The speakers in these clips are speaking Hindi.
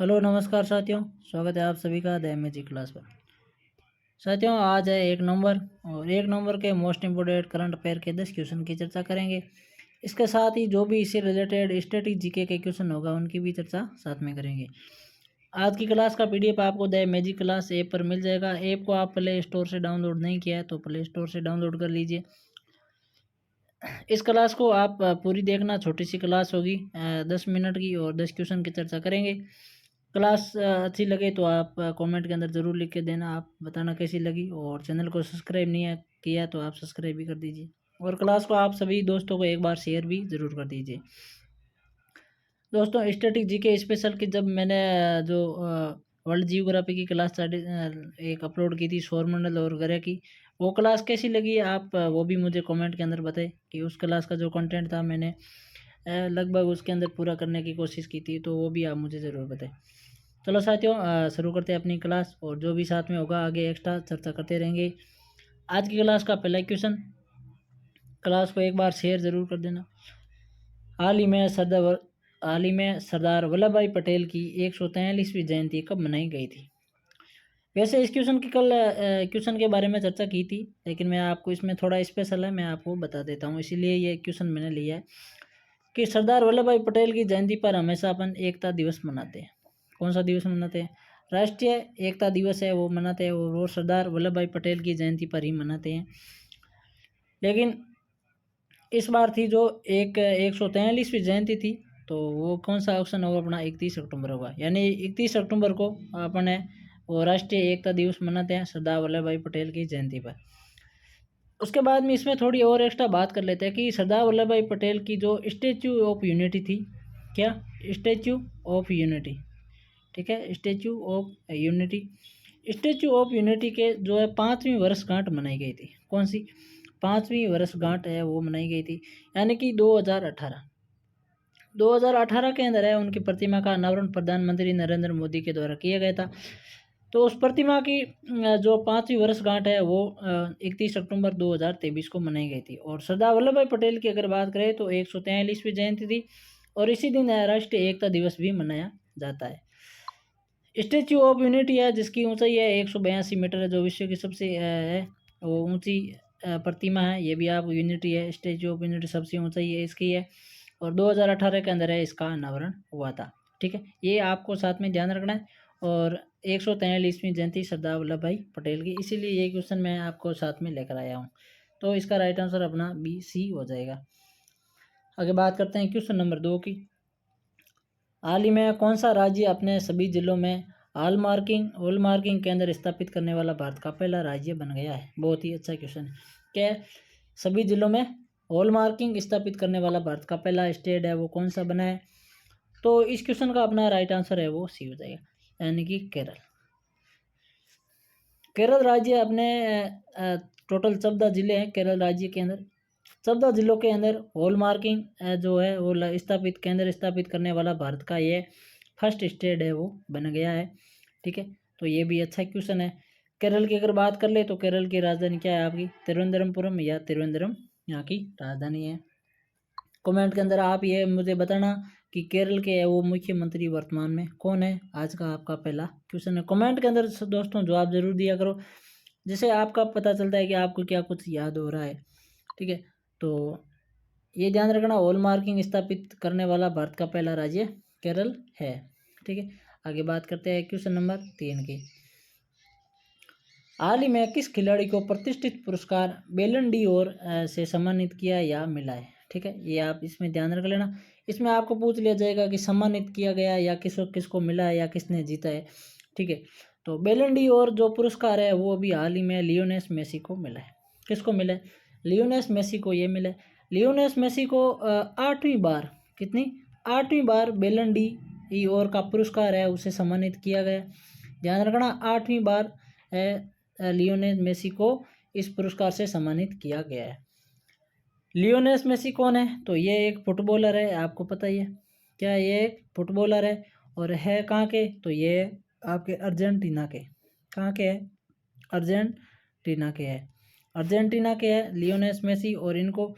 हेलो नमस्कार साथियों, स्वागत है आप सभी का द मैजिक क्लास पर। साथियों आज है 1 नंबर और 1 नंबर के मोस्ट इम्पोर्टेंट करंट अफेयर के 10 क्वेश्चन की चर्चा करेंगे। इसके साथ ही जो भी इससे रिलेटेड स्टैटिक जीके के क्वेश्चन होगा उनकी भी चर्चा साथ में करेंगे। आज की क्लास का पीडीएफ आपको द मैजिक क्लास ऐप पर मिल जाएगा। ऐप को आप प्ले स्टोर से डाउनलोड नहीं किया है तो प्ले स्टोर से डाउनलोड कर लीजिए। इस क्लास को आप पूरी देखना, छोटी सी क्लास होगी 10 मिनट की और 10 क्वेश्चन की चर्चा करेंगे। क्लास अच्छी लगे तो आप कमेंट के अंदर ज़रूर लिख के देना, आप बताना कैसी लगी। और चैनल को सब्सक्राइब नहीं किया तो आप सब्सक्राइब भी कर दीजिए और क्लास को आप सभी दोस्तों को एक बार शेयर भी ज़रूर कर दीजिए। दोस्तों स्टैटिक जीके स्पेशल की जब मैंने जो वर्ल्ड जियोग्राफी की क्लास एक अपलोड की थी सौरमंडल और ग्रह की, वो क्लास कैसी लगी आप वो भी मुझे कमेंट के अंदर बताएं कि उस क्लास का जो कंटेंट था मैंने लगभग उसके अंदर पूरा करने की कोशिश की थी, तो वो भी आप मुझे ज़रूर बताएं। चलो साथियों शुरू करते हैं अपनी क्लास और जो भी साथ में होगा आगे एक्स्ट्रा चर्चा करते रहेंगे। आज की क्लास का पहला क्वेश्चन, क्लास को एक बार शेयर ज़रूर कर देना। हाल ही में सरदार वल्लभ भाई पटेल की 143वीं जयंती कब मनाई गई थी? वैसे इस क्वेश्चन की कल क्वेश्चन के बारे में चर्चा की थी, लेकिन मैं आपको इसमें थोड़ा स्पेशल है, मैं आपको बता देता हूँ, इसीलिए ये क्वेश्चन मैंने लिया है कि सरदार वल्लभ भाई पटेल की जयंती पर हमेशा अपन एकता दिवस मनाते हैं। कौन सा दिवस मनाते हैं? राष्ट्रीय एकता दिवस है वो मनाते हैं और वो सरदार वल्लभ भाई पटेल की जयंती पर ही मनाते हैं। लेकिन इस बार थी जो 143वीं जयंती थी, तो वो कौन सा ऑप्शन होगा अपना? 31 अक्टूबर होगा, यानी 31 अक्टूबर को अपन है वो राष्ट्रीय एकता दिवस मनाते हैं सरदार वल्लभ भाई पटेल की जयंती पर। उसके बाद में इसमें थोड़ी और एक्स्ट्रा बात कर लेते हैं कि सरदार वल्लभ भाई पटेल की जो स्टैच्यू ऑफ यूनिटी थी, क्या? स्टैच्यू ऑफ यूनिटी, ठीक है, statue of unity. Statue of unity के जो है 5वीं वर्षगांठ मनाई गई थी। कौन सी 5वीं वर्षगांठ है वो मनाई गई थी, यानी कि 2018 के अंदर है उनकी प्रतिमा का अनावरण प्रधानमंत्री नरेंद्र मोदी के द्वारा किया गया था। तो उस प्रतिमा की जो 5वीं वर्षगांठ है वो 31 अक्टूबर 2023 को मनाई गई थी। और सरदार वल्लभ भाई पटेल की अगर बात करें तो 143वीं जयंती थी और इसी दिन राष्ट्रीय एकता दिवस भी मनाया जाता है। स्टैच्यू ऑफ यूनिटी है जिसकी ऊंचाई है 182 मीटर है, जो विश्व की सबसे है वो ऊंची प्रतिमा है। ये भी आप यूनिटी है, स्टैच्यू ऑफ यूनिटी सबसे ऊंचाई है इसकी है और 2018 के अंदर है इसका अनावरण हुआ था। ठीक है, ये आपको साथ में ध्यान रखना है। और 143वीं जयंती सरदार वल्लभ भाई पटेल की, इसीलिए ये क्वेश्चन मैं आपको साथ में लेकर आया हूँ। तो इसका राइट आंसर अपना BC हो जाएगा। आगे बात करते हैं क्वेश्चन नंबर 2 की। हाल ही में कौन सा राज्य अपने सभी जिलों में हॉल मार्किंग केंद्र स्थापित करने वाला भारत का पहला राज्य बन गया है? बहुत ही अच्छा क्वेश्चन है। क्या सभी जिलों में हॉल मार्किंग स्थापित करने वाला भारत का पहला स्टेट है वो कौन सा बना है? तो इस क्वेश्चन का अपना राइट आंसर है वो सी हो जाएगा, यानी कि केरल। केरल राज्य अपने टोटल 14 जिले हैं केरल राज्य के अंदर। 14 जिलों के अंदर हॉल मार्किंग जो है वो केंद्र स्थापित करने वाला भारत का ये फर्स्ट स्टेट है वो बन गया है। ठीक है, तो ये भी अच्छा क्वेश्चन है। केरल की अगर बात कर ले तो केरल की राजधानी क्या है आपकी? तिरुवनंतपुरम या तिरुवनंतपुरम यहाँ की राजधानी है। कमेंट के अंदर आप ये मुझे बताना कि केरल के वो मुख्यमंत्री वर्तमान में कौन है। आज का आपका पहला क्वेश्चन है। कमेंट के अंदर दोस्तों जवाब जरूर दिया करो, जिससे आपका पता चलता है कि आपको क्या कुछ याद हो रहा है। ठीक है, तो ये ध्यान रखना, हॉल मार्किंग स्थापित करने वाला भारत का पहला राज्य केरल है। ठीक है, आगे बात करते हैं क्वेश्चन नंबर 3 की। हाल ही में किस खिलाड़ी को प्रतिष्ठित पुरस्कार बेलन डी और से सम्मानित किया या मिला है? ठीक है, ये आप इसमें ध्यान रख लेना। इसमें आपको पूछ लिया जाएगा कि सम्मानित किया गया या किसको मिला है या किसने जीता है। ठीक है, तो बेलन डी और जो पुरस्कार है वो अभी हाल ही में लियोनेल मेसी को मिला है। किसको मिला है? लियोनेल मेसी को ये मिला है। लियोनेल मेसी को 8वीं बार, कितनी? 8वीं बार बेलन डी और का पुरस्कार है उसे सम्मानित किया गया। ध्यान रखना, 8वीं बार है लियोनेल मेसी को इस पुरस्कार से सम्मानित किया गया है। लियोनेल मेसी कौन है? तो ये एक फुटबॉलर है, आपको पता ही है। क्या ये एक फुटबॉलर है और है कहाँ के? तो ये आपके अर्जेंटीना के। कहाँ के है? अर्जेंटीना के है। अर्जेंटीना के है लियोनेल मेसी और इनको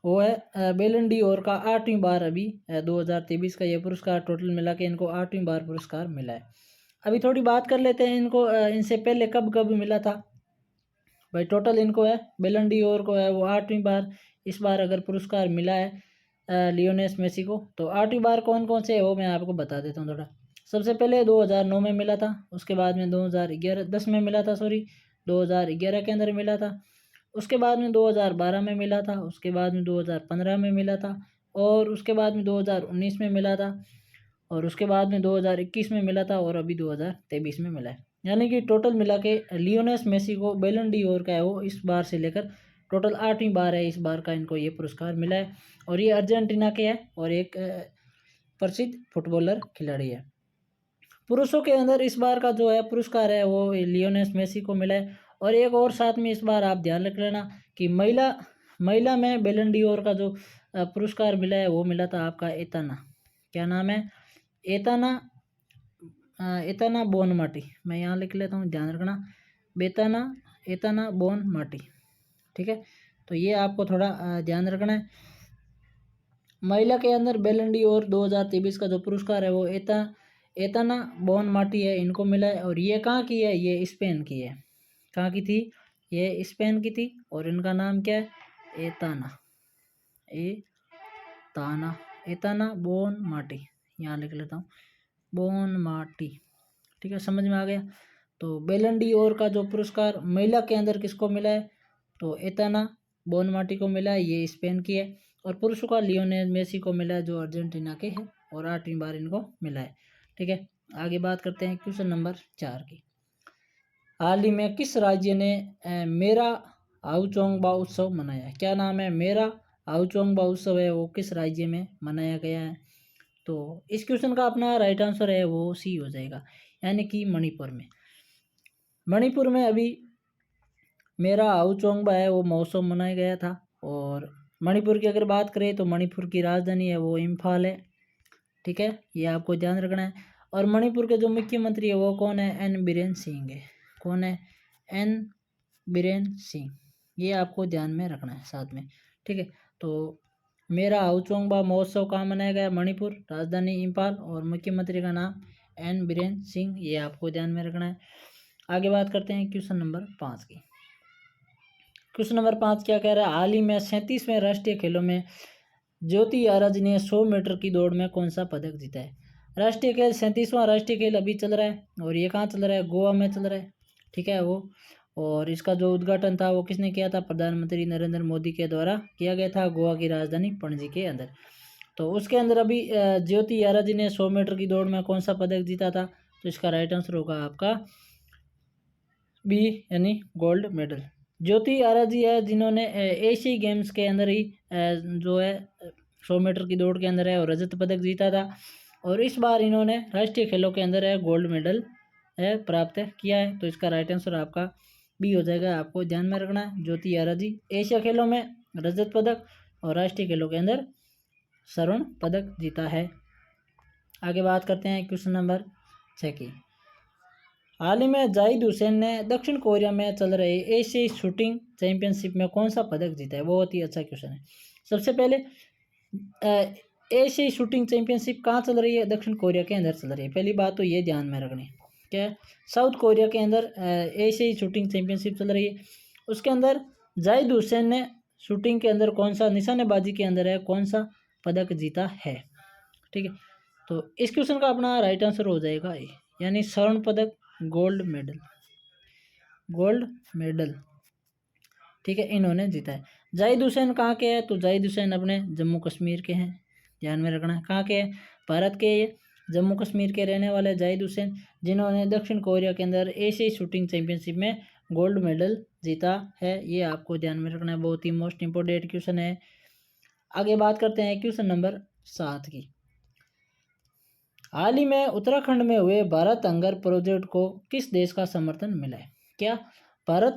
वो है बेलन डी और का 8वीं बार अभी 2023 का ये पुरस्कार टोटल मिला के इनको 8वीं बार पुरस्कार मिला है। अभी थोड़ी बात कर लेते हैं इनको इनसे पहले कब कब मिला था। भाई टोटल इनको है बेलन डी और को है वो 8वीं बार इस बार अगर पुरस्कार मिला है लियोनेल मेसी को। तो 8वीं बार कौन कौन से है वो मैं आपको बता देता हूँ थोड़ा। सबसे पहले 2009 में मिला था, उसके बाद में 2010 में मिला था, सॉरी 2011 के अंदर मिला था, उसके बाद में 2012 में मिला था, उसके बाद में 2015 में मिला था, और उसके बाद में 2019 में मिला था, और उसके बाद में 2021 में मिला था, और अभी 2023 में मिला है। यानी कि टोटल मिला के लियोनेल मेसी को बेलन डी और का है वो इस बार से लेकर टोटल 8वीं बार है इस बार का इनको ये पुरस्कार मिला है। और ये अर्जेंटीना के है और एक प्रसिद्ध फुटबॉलर खिलाड़ी है। पुरुषों के अंदर इस बार का जो है पुरस्कार है वो लियोनेल मेसी को मिला है। और एक और साथ में इस बार आप ध्यान रख लेना कि महिला महिला में बेलन डी और का जो पुरस्कार मिला है वो मिला था आपका एताना, क्या नाम है, एताना एताना बोनमाटी। मैं यहाँ लिख लेता हूँ, ध्यान रखना, बेताना एताना बोनमाटी। ठीक है, तो ये आपको थोड़ा ध्यान रखना है। महिला के अंदर बेलन डी और 2023 का जो पुरस्कार है वो एताना बोनमाटी है, इनको मिला है। और ये कहाँ की है, ये स्पेन की है। कहाँ की थी, ये स्पेन की थी, और इनका नाम क्या है, एताना एताना एताना बोनमाटी। यहाँ लिख लेता हूँ, बोनमाटी। ठीक है, समझ में आ गया। तो बेलन डी और का जो पुरस्कार महिला के अंदर किसको मिला है, तो एताना बोनमाटी को मिला है, ये स्पेन की है। और पुरुषों का लियोनेल मेसी को मिला है जो अर्जेंटीना के हैं, और 8वीं बार इनको मिला है। ठीक है, आगे बात करते हैं क्वेश्चन नंबर 4 की। हाल ही में किस राज्य ने मेरा आउचोंगबा उत्सव मनाया, क्या नाम है, मेरा आउचोंगबा उत्सव है वो किस राज्य में मनाया गया है। तो इस क्वेश्चन का अपना राइट आंसर है वो सी हो जाएगा, यानी कि मणिपुर में। मणिपुर में अभी मेरा आउचोंगबा है वो महोत्सव मनाया गया था। और मणिपुर की अगर बात करें तो मणिपुर की राजधानी है वो इम्फाल है। ठीक है, ये आपको ध्यान रखना है। और मणिपुर के जो मुख्यमंत्री है वो कौन है, एन बीरेन सिंह है। कौन है, एन बीरेन सिंह, ये आपको ध्यान में रखना है साथ में। ठीक है, तो मेरा आउचोंगबा महोत्सव कहाँ मनाया गया, मणिपुर, राजधानी इम्फाल, और मुख्यमंत्री का नाम एन बीरेन सिंह, ये आपको ध्यान में रखना है। आगे बात करते हैं क्वेश्चन नंबर 5 की। क्वेश्चन नंबर 5 क्या कह रहा है, हाल ही में 37वें राष्ट्रीय खेलों में ज्योति आराज ने 100 मीटर की दौड़ में कौन सा पदक जीता है। राष्ट्रीय खेल 37वां राष्ट्रीय खेल अभी चल रहा है, और ये कहाँ चल रहा है, गोवा में चल रहा है। ठीक है वो, और इसका जो उद्घाटन था वो किसने किया था, प्रधानमंत्री नरेंद्र मोदी के द्वारा किया गया था, गोवा की राजधानी पणजी के अंदर। तो उसके अंदर अभी ज्योति आराज ने 100 मीटर की दौड़ में कौन सा पदक जीता था, तो इसका राइट आंसर होगा आपका बी, यानी गोल्ड मेडल। ज्योति आराज जी है जिन्होंने एशियाई गेम्स के अंदर ही जो है 100 मीटर की दौड़ के अंदर है और रजत पदक जीता था। और इस बार इन्होंने राष्ट्रीय खेलों के अंदर है गोल्ड मेडल है प्राप्त किया है। तो इसका राइट आंसर आपका बी हो जाएगा, आपको ध्यान में रखना है। ज्योति आराज जी एशिया खेलों में रजत पदक और राष्ट्रीय खेलों के अंदर स्वर्ण पदक जीता है। आगे बात करते हैं क्वेश्चन नंबर 6 की। हाल ही में जाहिद हुसैन ने दक्षिण कोरिया में चल रहे एशियाई शूटिंग चैंपियनशिप में कौन सा पदक जीता है, बहुत ही अच्छा क्वेश्चन है। सबसे पहले एशियाई शूटिंग चैंपियनशिप कहाँ चल रही है, दक्षिण कोरिया के अंदर चल रही है। पहली बात तो ये ध्यान में रखनी, क्या है, साउथ कोरिया के अंदर एशियाई शूटिंग चैंपियनशिप चल रही है। उसके अंदर जाहिद हुसैन ने शूटिंग के अंदर कौन सा, निशानेबाजी के अंदर है, कौन सा पदक जीता है। ठीक है, तो इस क्वेश्चन का अपना राइट आंसर हो जाएगा ए, यानी स्वर्ण पदक, गोल्ड मेडल, गोल्ड मेडल। ठीक है, इन्होंने जीता है। जाहिद हुसैन कहाँ के हैं, तो जाहिद हुसैन अपने जम्मू कश्मीर के हैं, ध्यान में रखना है। कहाँ के हैं, भारत के, ये जम्मू कश्मीर के रहने वाले जाहिद हुसैन, जिन्होंने दक्षिण कोरिया के अंदर एशियाई शूटिंग चैंपियनशिप में गोल्ड मेडल जीता है। ये आपको ध्यान में रखना है, बहुत ही मोस्ट इंपोर्टेंट क्वेश्चन है। आगे बात करते हैं क्वेश्चन नंबर 7 की। हाल ही में उत्तराखंड में हुए भारत हंगर प्रोजेक्ट को किस देश का समर्थन मिला है, क्या भारत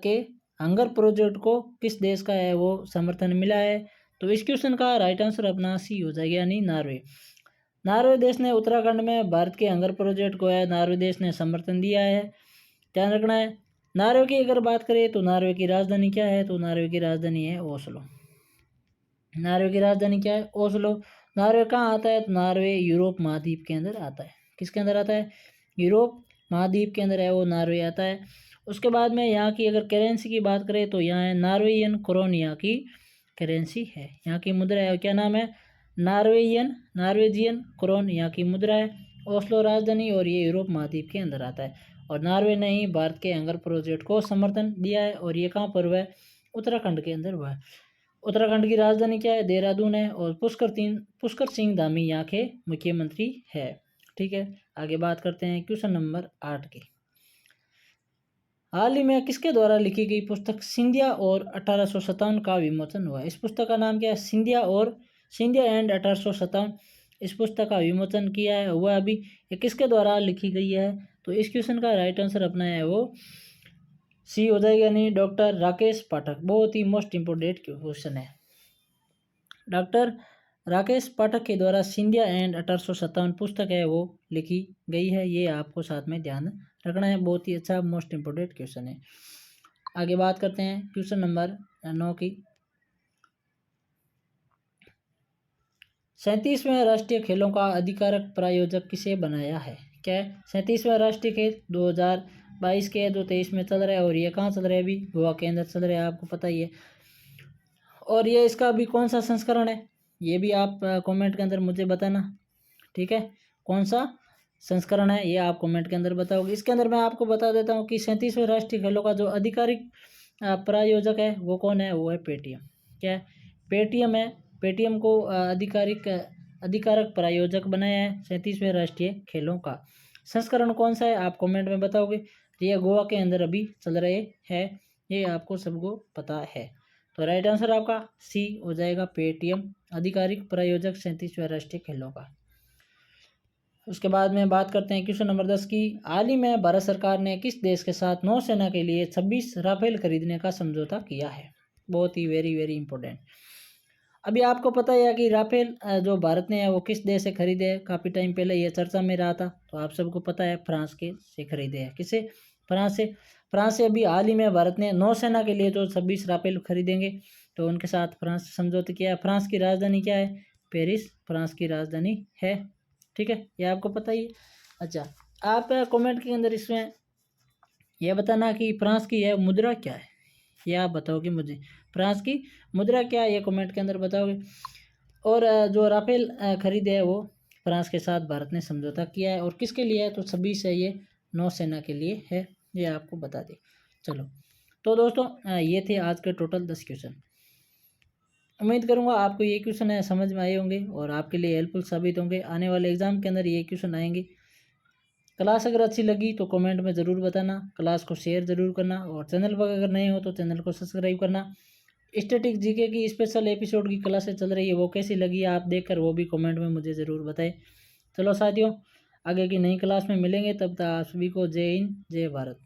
के हंगर प्रोजेक्ट को किस देश का है वो समर्थन मिला है। तो इस क्वेश्चन का राइट आंसर अपना सी हो जाएगा, यानी नॉर्वे। नॉर्वे देश ने उत्तराखंड में भारत के हंगर प्रोजेक्ट को है नॉर्वे देश ने समर्थन दिया है, ध्यान रखना है। नॉर्वे की अगर बात करें तो नॉर्वे की राजधानी क्या है, तो नॉर्वे की राजधानी है ओस्लो। नॉर्वे की राजधानी क्या है? ओस्लो। नॉर्वे कहाँ आता है? तो नॉर्वे यूरोप महाद्वीप के अंदर आता है। किसके अंदर आता है? यूरोप महाद्वीप के अंदर है वो नॉर्वे आता है। उसके बाद में यहाँ की अगर करेंसी की बात करें तो यहाँ है नॉर्वेजियन क्रोन, यहाँ की करेंसी है, यहाँ की मुद्रा है। क्या नाम है? नॉर्वेजियन क्रोन यहाँ की मुद्रा है। ओस्लो राजधानी, और ये यूरोप महाद्वीप के अंदर आता है। और नॉर्वे ने ही भारत के हंगर प्रोजेक्ट को समर्थन दिया है, और ये कहाँ पर हुआ है? उत्तराखंड के अंदर हुआ है। उत्तराखंड की राजधानी क्या है? देहरादून है। और पुष्कर सिंह धामी यहाँ के मुख्यमंत्री है। ठीक है, आगे बात करते हैं क्वेश्चन नंबर 8 की। हाल ही में किसके द्वारा लिखी गई पुस्तक सिंधिया और 1857 का विमोचन हुआ? इस पुस्तक का नाम क्या है? सिंधिया एंड 1857। इस पुस्तक का विमोचन किया है हुआ अभी। ये किसके द्वारा लिखी गई है? तो इस क्वेश्चन का राइट आंसर अपना है वो सी हो जाएगा, नहीं, डॉक्टर राकेश पाठक। बहुत ही मोस्ट इम्पोर्टेंट क्वेश्चन है। डॉक्टर राकेश पाठक के द्वारा सिंधिया एंड 1857 पुस्तक है वो लिखी गई है। ये आपको साथ में ध्यान रखना है, बहुत ही अच्छा मोस्ट इम्पोर्टेंट क्वेश्चन है। आगे बात करते हैं क्वेश्चन नंबर 9 की। 37वें राष्ट्रीय खेलों का अधिकारक प्रायोजक किसे बनाया है? क्या है? 37वें राष्ट्रीय खेल 2022 के 2023 में चल रहा है, और ये कहाँ चल रहा है? अभी गोवा के अंदर चल रहा है, आपको पता ही है। और ये इसका अभी कौन सा संस्करण है, ये भी आप कमेंट के अंदर मुझे बताना। ठीक है, कौन सा संस्करण है ये आप कमेंट के अंदर बताओगे। इसके अंदर मैं आपको बता देता हूँ कि 37वें राष्ट्रीय खेलों का जो आधिकारिक प्रायोजक है वो कौन है? वो है पेटीएम। क्या है? पेटीएम है। पेटीएम को अधिकारक प्रायोजक बनाया है 37वें राष्ट्रीय खेलों का। संस्करण कौन सा है आप कमेंट में बताओगे। ये गोवा के अंदर अभी चल रहे हैं, ये आपको सबको पता है। तो राइट आंसर आपका सी हो जाएगा, पेटीएम आधिकारिक प्रायोजक 37वें राष्ट्रीय खेलों का। उसके बाद में बात करते हैं क्वेश्चन नंबर 10 की। हाल ही में भारत सरकार ने किस देश के साथ नौसेना के लिए 26 राफेल खरीदने का समझौता किया है? बहुत ही वेरी वेरी इंपॉर्टेंट। अभी आपको पता है कि राफेल जो भारत ने है वो किस देश से खरीदे है? काफ़ी टाइम पहले ये चर्चा में रहा था, तो आप सबको पता है फ्रांस के से खरीदे हैं। किसे? फ्रांस से। फ्रांस से अभी हाल ही में भारत ने नौसेना के लिए जो 26 राफेल खरीदेंगे, तो उनके साथ फ्रांस से समझौता किया है। फ्रांस की राजधानी क्या है? पेरिस फ्रांस की राजधानी है। ठीक है, ये आपको पता ही है। अच्छा, आप कमेंट के अंदर इसमें यह बताना कि फ्रांस की यह मुद्रा क्या है, ये आप बताओगे मुझे। फ्रांस की मुद्रा क्या है ये कमेंट के अंदर बताओगे। और जो राफेल खरीदे है वो फ्रांस के साथ भारत ने समझौता किया है, और किसके लिए है? तो 26 है, ये नौसेना के लिए है, ये आपको बता दें। चलो, तो दोस्तों ये थे आज के टोटल 10 क्वेश्चन। उम्मीद करूंगा आपको ये क्वेश्चन है समझ में आए होंगे और आपके लिए हेल्पफुल साबित होंगे। आने वाले एग्जाम के अंदर ये क्वेश्चन आएंगे। क्लास अगर अच्छी लगी तो कमेंट में ज़रूर बताना, क्लास को शेयर ज़रूर करना, और चैनल पर अगर नए हो तो चैनल को सब्सक्राइब करना। स्टैटिक जीके की स्पेशल एपिसोड की क्लासेस चल रही है, वो कैसी लगी आप देखकर वो भी कमेंट में मुझे ज़रूर बताएं। चलो साथियों, आगे की नई क्लास में मिलेंगे, तब तक आप सभी को जय हिंद जय भारत।